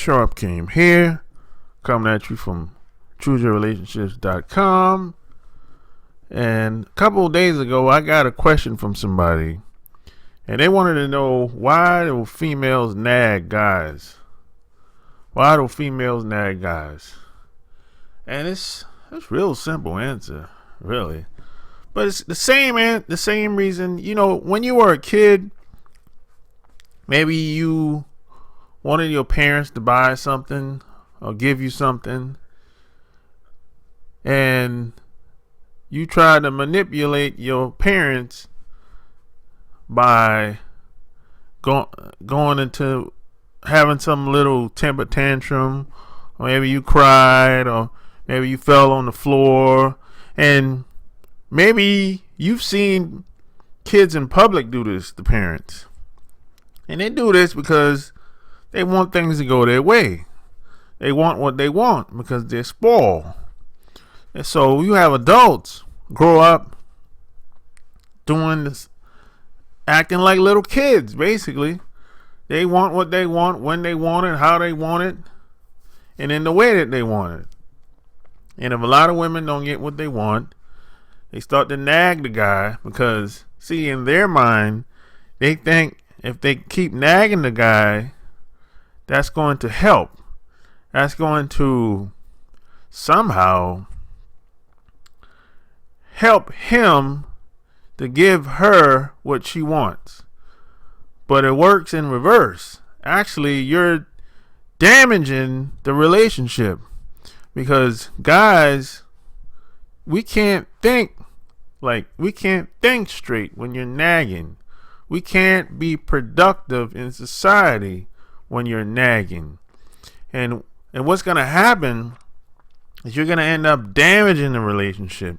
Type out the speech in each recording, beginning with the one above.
Sharp came here, coming at you from chooseyourrelationships.com. And a couple of days ago, I got a question from somebody, and they wanted to know, why do females nag guys? Why do females nag guys? And it's real simple answer, really. But it's the same reason. You know, when you were a kid, maybe you wanted your parents to buy something or give you something, and you tried to manipulate your parents by going into having some little temper tantrum, or maybe you cried, or maybe you fell on the floor. And maybe you've seen kids in public do this to parents, and they do this because they want things to go their way. They want what they want because they're spoiled. And so you have adults grow up doing this, acting like little kids, basically. They want what they want, when they want it, how they want it, and in the way that they want it. And if a lot of women don't get what they want, they start to nag the guy because, see, in their mind, they think if they keep nagging the guy, that's going to help. That's going to somehow help him to give her what she wants. But it works in reverse. Actually, you're damaging the relationship, because guys, we can't think straight when you're nagging. We can't be productive in society when you're nagging. And what's going to happen is you're going to end up damaging the relationship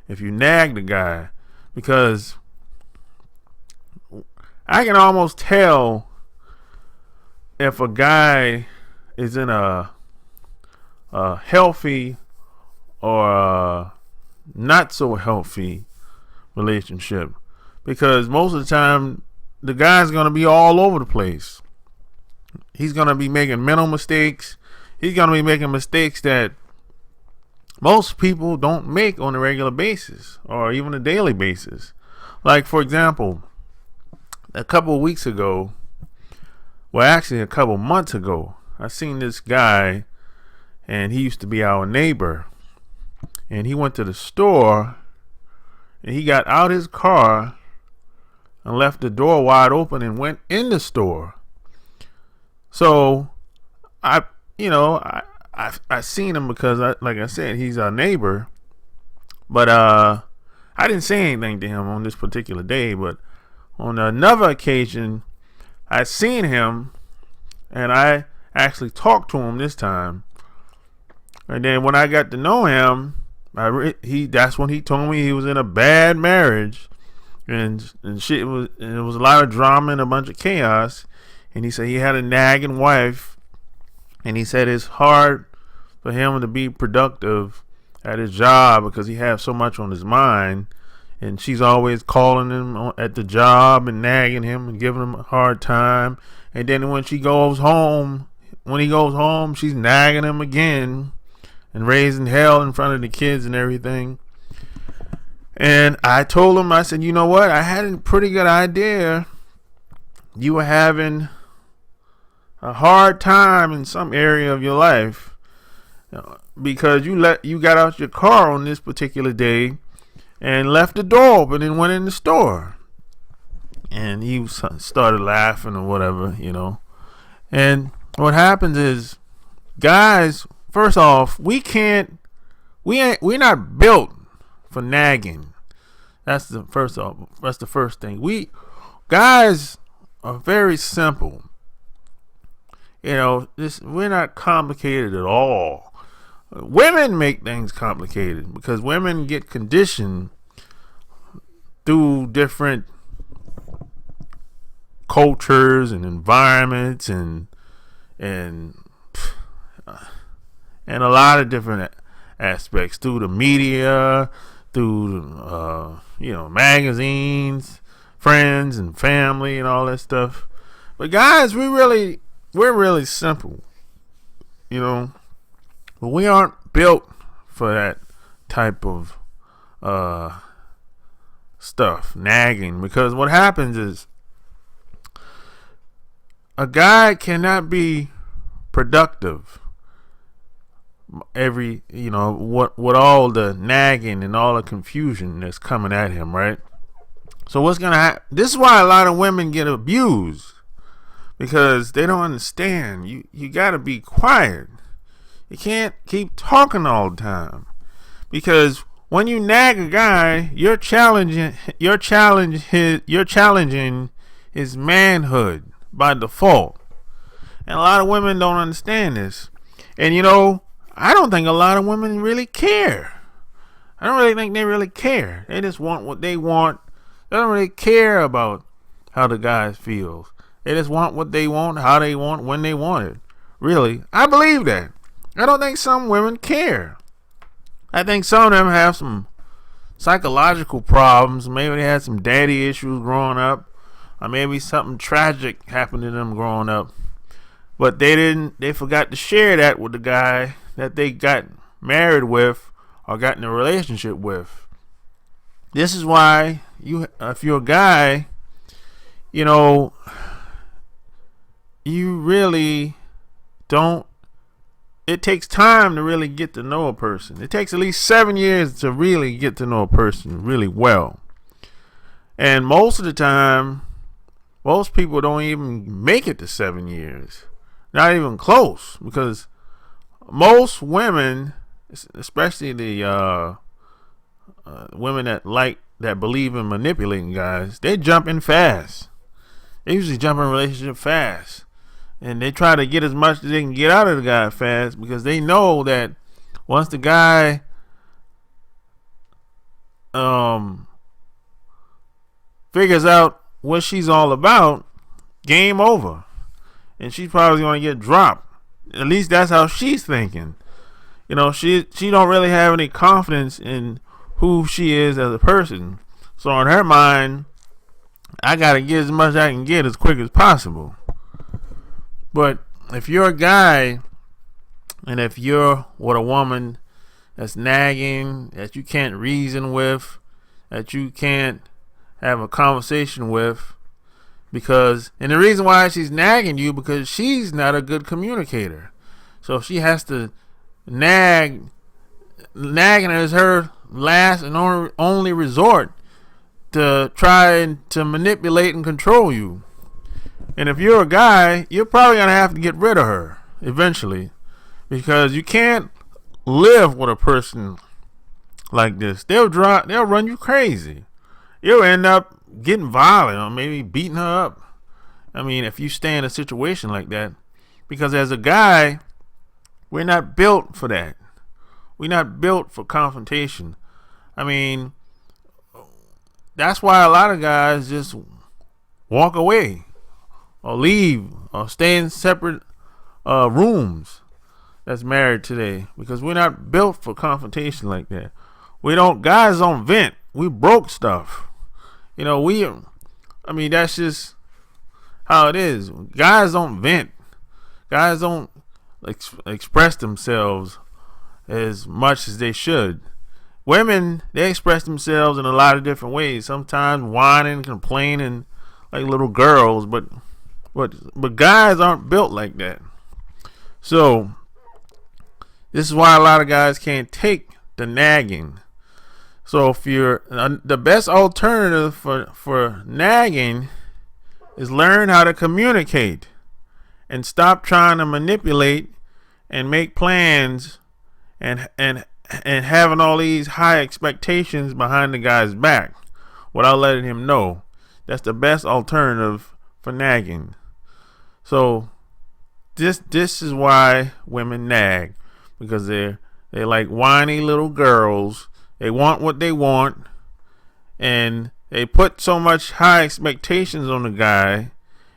if you nag the guy, because I can almost tell if a guy is in a healthy or a not so healthy relationship, because most of the time the guy's going to be all over the place. He's going to be making mental mistakes. He's going to be making mistakes that most people don't make on a regular basis or even a daily basis. Like, for example, a couple of weeks ago, well, actually a couple months ago, I seen this guy, and he used to be our neighbor, and he went to the store, and he got out his car and left the door wide open and went in the store. So I seen him because, like I said, he's our neighbor. But I didn't say anything to him on this particular day. But on another occasion, I seen him, and I actually talked to him this time. And then when I got to know him, that's when he told me he was in a bad marriage, and shit was, and it was a lot of drama and a bunch of chaos. And he said he had a nagging wife, and he said it's hard for him to be productive at his job because he has so much on his mind, and she's always calling him at the job and nagging him and giving him a hard time. And then when he goes home, she's nagging him again and raising hell in front of the kids and everything. And I told him, I said, you know what? I had a pretty good idea. You were having a hard time in some area of your life because you got out your car on this particular day and left the door open and went in the store. And he started laughing or whatever, you know. And what happens is, guys, first off, we're not built for nagging. That's the first thing. We guys are very simple. You know, we're not complicated at all. Women make things complicated because women get conditioned through different cultures and environments and a lot of different aspects, through the media, through magazines, friends and family and all that stuff. But guys, we're really simple. you know. But we aren't built for that type of stuff, nagging, because what happens is a guy cannot be productive what all the nagging and all the confusion that's coming at him, right? So what's gonna happen? This is why a lot of women get abused, because they don't understand. You gotta be quiet. You can't keep talking all the time, because when you nag a guy, you're challenging his manhood by default. And a lot of women don't understand this. And I don't think a lot of women really care. I don't really think they really care. They just want what they want. They don't really care about how the guy feels. They just want what they want, how they want, when they want it. Really, I believe that. I don't think some women care. I think some of them have some psychological problems. Maybe they had some daddy issues growing up, or maybe something tragic happened to them growing up. But they forgot to share that with the guy that they got married with or got in a relationship with. This is why if you're a guy, you really don't. It takes time to really get to know a person. It takes at least 7 years to really get to know a person really well. And most of the time, most people don't even make it to 7 years. Not even close, because most women, especially the women that believe in manipulating guys, they jump in fast. They usually jump in a relationship fast, and they try to get as much as they can get out of the guy fast, because they know that once the guy figures out what she's all about, game over. And she's probably going to get dropped. At least that's how she's thinking. She don't really have any confidence in who she is as a person. So in her mind, I got to get as much as I can get as quick as possible. But if you're a guy, and if you're with a woman that's nagging, that you can't reason with, that you can't have a conversation with, and the reason why she's nagging you, because she's not a good communicator. So she has to nagging is her last and only resort to try to manipulate and control you. And if you're a guy, you're probably going to have to get rid of her eventually, because you can't live with a person like this. They'll run you crazy. You'll end up getting violent, or maybe beating her up. I mean, if you stay in a situation like that, because as a guy, we're not built for that. We're not built for confrontation. I mean, that's why a lot of guys just walk away, or leave, or stay in separate rooms that's married today, because we're not built for confrontation like that. Guys don't vent. We broke stuff. That's just how it is. Guys don't vent. Guys don't express themselves as much as they should. Women, they express themselves in a lot of different ways. Sometimes whining, complaining like little girls, but guys aren't built like that. So this is why a lot of guys can't take the nagging. So if you're the best alternative for nagging is learn how to communicate and stop trying to manipulate and make plans and having all these high expectations behind the guy's back without letting him know. That's the best alternative for nagging. So this is why women nag, because they're like whiny little girls. They want what they want, and they put so much high expectations on the guy,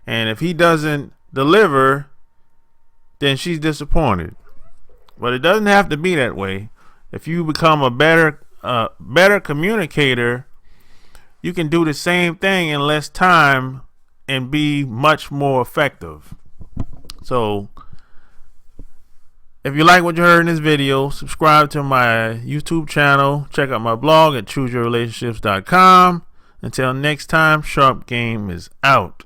and if he doesn't deliver, then she's disappointed. But it doesn't have to be that way. If you become a better communicator, you can do the same thing in less time and be much more effective. So If you like what you heard in this video, subscribe to my YouTube channel. Check out my blog at chooseyourrelationships.com. Until next time, Sharp Game is out.